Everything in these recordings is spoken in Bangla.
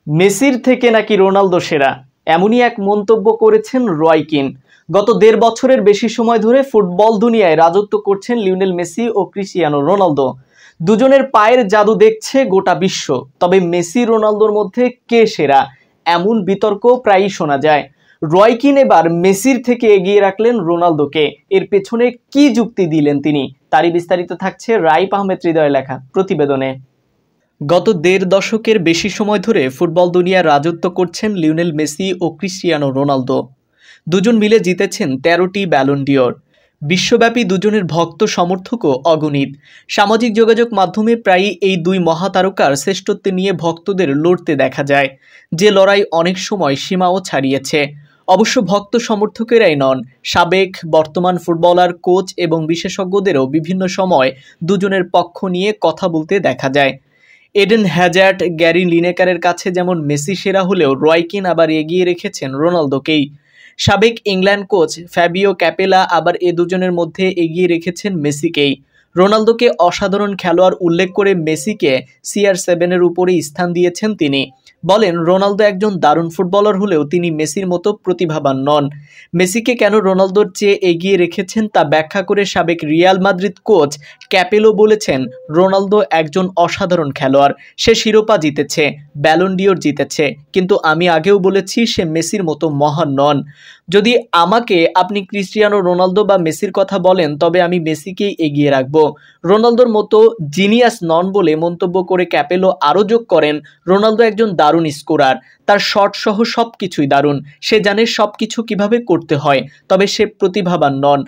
মেসির থেকে নাকি রোনালদো সেরা, এমনই এক মন্তব্য করেছেন রয় কিন। গত ১.৫ বছরের বেশি সময় ধরে ফুটবল দুনিয়ায় রাজত্ব করছেন লিওনেল মেসি ও ক্রিস্টিয়ানো রোনালদো। দুজনের পায়ের জাদু দেখছে গোটা বিশ্ব। তবে মেসি রোনালদোর মধ্যে কে সেরা, এমন বিতর্ক প্রায়ই শোনা যায়। রয় কিন এবার মেসির থেকে এগিয়ে রাখলেন রোনালদোকে। এর পেছনে কি যুক্তি দিলেন তিনি, তারই বিস্তারিত থাকছে রাইপ আহমেদ হৃদয়ের লেখা প্রতিবেদনে। গত ১.৫ দশকের বেশি সময় ধরে ফুটবল দুনিয়ায় রাজত্ব করছেন লিওনেল মেসি ও ক্রিস্টিয়ানো রোনালদো। দুজন মিলে জিতেছেন ১৩টি ব্যালন ডিওর। বিশ্বব্যাপী দুজনের ভক্ত সমর্থকও অগণিত। সামাজিক যোগাযোগ মাধ্যমে প্রায়ই এই দুই মহাতারকার শ্রেষ্ঠত্ব নিয়ে ভক্তদের লড়তে দেখা যায়, যে লড়াই অনেক সময় সীমাও ছাড়িয়েছে। অবশ্য ভক্ত সমর্থকেরাই নন, সাবেক বর্তমান ফুটবলার, কোচ এবং বিশেষজ্ঞদেরও বিভিন্ন সময় দুজনের পক্ষ নিয়ে কথা বলতে দেখা যায়। এডেন হ্যাজার্ড, গ্যারি লিনেকারের কাছে যেমন মেসি সেরা হলেও রয় কিন আবার এগিয়ে রেখেছেন রোনালদোকেই। সাবেক ইংল্যান্ড কোচ ফ্যাবিও ক্যাপেলা আবার এ দুজনের মধ্যে এগিয়ে রেখেছেন মেসিকেই। রোনালদোকে অসাধারণ খেলোয়াড় উল্লেখ করে মেসিকে CR7-এর উপরেই স্থান দিয়েছেন তিনি। বলেন, রোনালদো একজন দারুণ ফুটবলার হলেও তিনি মেসির মতো প্রতিভাবান নন। মেসিকে কেন রোনালদোর চেয়ে এগিয়ে রেখেছেন তা ব্যাখ্যা করে সাবেক রিয়াল মাদ্রিদ কোচ ক্যাপেলো বলেছেন, রোনালদো একজন অসাধারণ খেলোয়াড়। সে শিরোপা জিতেছে, ব্যালন ডিওর জিতেছে, কিন্তু আমি আগেও বলেছি সে মেসির মতো মহান নন। যদি আমাকে আপনি ক্রিস্টিয়ানো রোনালদো বা মেসির কথা বলেন, তবে আমি মেসিকেই এগিয়ে রাখব। রোনালদোর মতো জিনিয়াস নন বলে মন্তব্য করে ক্যাপেলো আরও যোগ করেন, রোনালদো একজন দারুণ স্কোরার, তার শট সহ সবকিছুই দারুণ, সে জানে সবকিছু কিভাবে করতে হয়, তবে সে প্রতিভাবান নন।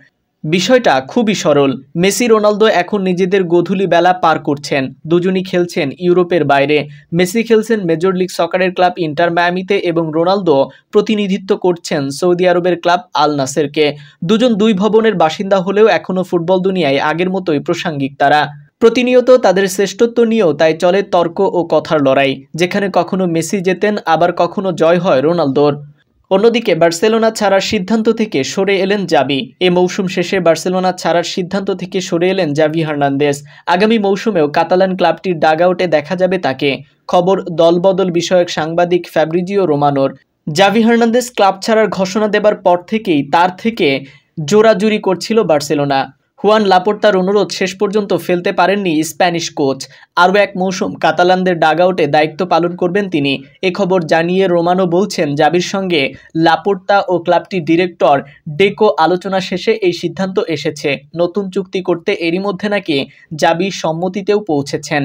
বিষয়টা খুবই সরল। মেসি রোনালদো এখন নিজেদের গোধূলি বেলা পার করছেন। দুজনই খেলছেন ইউরোপের বাইরে। মেসি খেলছেন মেজর লিগ সকারের ক্লাব ইন্টার মায়ামিতে এবং রোনালদো প্রতিনিধিত্ব করছেন সৌদি আরবের ক্লাব আল নাসেরকে। দুজন দুই ভবনের বাসিন্দা হলেও এখনও ফুটবল দুনিয়ায় আগের মতোই প্রাসঙ্গিক তারা। প্রতিনিয়ত তাদের শ্রেষ্ঠত্ব নিয়েও তাই চলে তর্ক ও কথার লড়াই, যেখানে কখনো মেসি জেতেন, আবার কখনো জয় হয় রোনালদোর। অন্যদিকে বার্সেলোনা ছাড়ার সিদ্ধান্ত থেকে সরে এলেন জাভি। এ মৌসুম শেষে বার্সেলোনা ছাড়ার সিদ্ধান্ত থেকে সরে এলেন জাভি হার্নান্দেজ। আগামী মৌসুমেও কাতালান ক্লাবটির ডাগআউটে দেখা যাবে তাকে। খবর দলবদল বিষয়ক সাংবাদিক ফ্যাব্রিজিও রোমানোর। জাভি হার্নান্দেজ ক্লাব ছাড়ার ঘোষণা দেবার পর থেকেই তার থেকে জোরাজুরি করছিল বার্সেলোনা। হুয়ান লাপোর্তার অনুরোধ শেষ পর্যন্ত ফেলতে পারেননি স্প্যানিশ কোচ। আরও এক মৌসুম কাতালানদের ডাগআউটে দায়িত্ব পালন করবেন তিনি। এ খবর জানিয়ে রোমানো বলছেন, জাভির সঙ্গে লাপোর্তা ও ক্লাবটির ডিরেক্টর ডেকো আলোচনা শেষে এই সিদ্ধান্ত এসেছে। নতুন চুক্তি করতে এরই মধ্যে নাকি জাভি সম্মতিতেও পৌঁছেছেন।